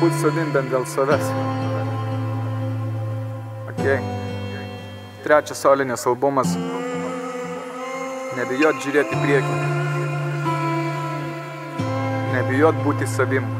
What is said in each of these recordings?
būt savim bent dėl savęs. Okay. Trečias solinis albumas. Nebijot žiūrėti į priekį. Nebijot būti savim.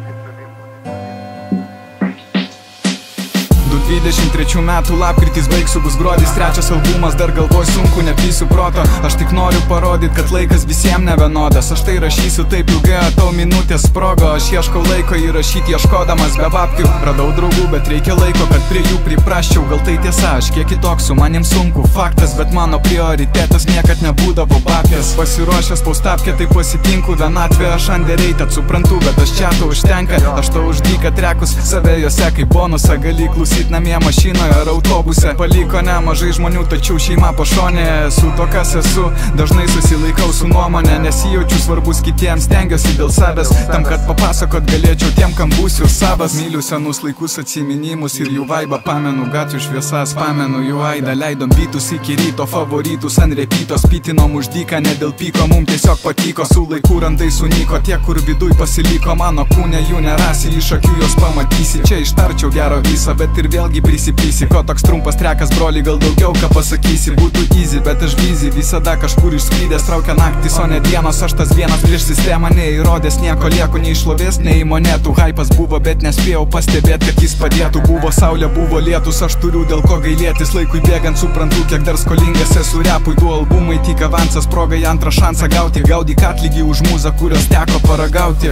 23 metų lapkritis baigsiu, bus gruodis, trečias albumas, dar galvoj sunku, nepysiu proto. Aš tik noriu parodyt, kad laikas visiems nevienodas. Aš tai rašysiu taip ilgai, tau minutės sprogo. Aš ieškau laiko įrašyti, ieškodamas be babkių. Radau draugų, bet reikia laiko, kad prie jų priprasčiau. Gal tai tiesa, aš kiek kitoks, su manim sunku faktas, bet mano prioritetas niekad nebūdavo babkės. Pasiruošęs paustapkę, tai pasitinku vienatvę. Aš anderiai, tad suprantu, bet aš čia to užtenka. Aš to uždyka trekus, save jose kaip bonusą gali klausyt namie mašinoje ar autobuse. Paliko nemažai žmonių, tačiau šeima pašonėje. Esu to, kas esu, dažnai susilaikau su nuomonė. Nesijaučiu svarbus kitiems, stengiuosi dėl savęs, tam, kad papasakot galėčiau tiem, kam būsiu savas. Myliu senus laikus, atsiminimus ir jų vaibą pamenu. Gatvių šviesas pamenu, jų aidą. Leidom bitus iki ryto, favoritus ant repytos. Pitinom uždyką, ne dėl pyko, mum tiesiog patiko. Su laiku randai sunyko, tie, kur viduj pasiliko. Mano kūne jų nerasi, iš akių jos pamatysi. Čia ištarčiau gero visą, bet ir vėlgi prisipysi. Ko toks trumpas trekas, broli, gal daugiau ką pasakysi. Būtų easy, bet aš busy, visada kažkur išsklydęs. Traukia naktis, o ne dienos. Aš tas vienas prieš sistemą neįrodęs. Nieko lieku, nei šlovės, nei monėtų. Hypas buvo, bet nespėjau pastebėt, kad jis padėtų. Buvo saulė, buvo lietus, aš turiu dėl ko gailėtis. Laikui bėgant suprantu, kiek dar skolingas esu repui. Du albumai tik avansas, progai antrą šansą gauti. Gaudyk atlygį už mūzą, kurios teko paragauti.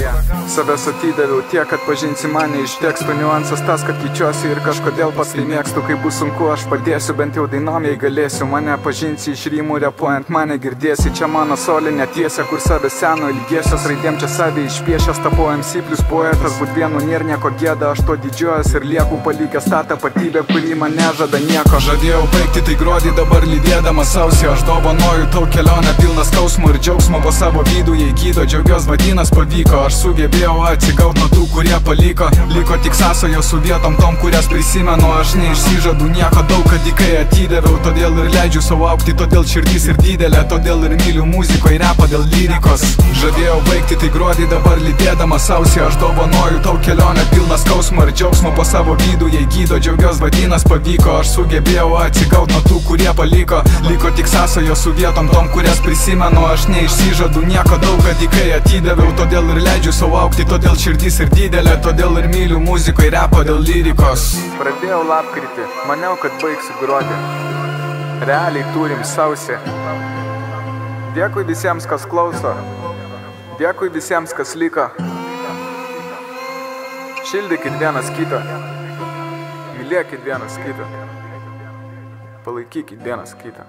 Savęs atidaviau tiek, kad pažinsi mane iš tekstų. Niuansas tas, kad keičiuosi ir kažkodėl pas tai mėgstu. Kai bus sunku, aš padėsiu, bent jau dainom, jei galėsiu. Mane pažinsi iš rymų, repuojant mane girdėsi. Čia mano solinė tiesė, kur savęs seno ilgėsios. Raidėm čia savį išpiešęs, tapau MC plus poetas. Būt vienu nėr nieko gėda, aš to didžiuojas ir lieku palikęs tą tapatybę, kuri man nežada nieko. Žadėjau baigti tai gruodį, dabar lydėdamas sausį. Aš dovanoju tau kelionę pilną skausmų ir džiaugsmo. Po savo vidų jei gydo, džiaugiuos vadinas pavyko. Aš sugebėjau atsigaut nuo tų, kurie paliko. Liko tik sąsajos su vietom tom, kurias prisimenu. Aš neišsižadu nieko daug, kad dykai atidaviau. Todėl ir leidžiu savo augti, todėl širdis ir didelė. Todėl ir myliu muzikoje repą dėl lyrikos. Žadėjau baigti tai gruodį, dabar lydėdamas sausį. Aš dovanoju tau kelionę pilną skausmą ir džiaugsmo. Po savo vidų jei gydo, džiaugiuos vadinas pavyko. Aš sugebėjau atsigaut nuo tų, kurie paliko. Liko tik sąsajos su vietom tom, kurias prisimenu. Aš neišsižadu nieko daug, kad dykai atidaviau. Todėl ir leidžiu savo augti, todėl širdis ir didelė. Todėl ir myliu muzikoje repą dėl lyrikos. Pradėjau lapkritį, maniau, kad baigsiu gruodį. Realiai turim sausį. Dėkui visiems, kas klauso. Dėkui visiems, kas liko. Šildykit vienas kitą. Mylėkit vienas kitą. Palaikykit vienas kitą.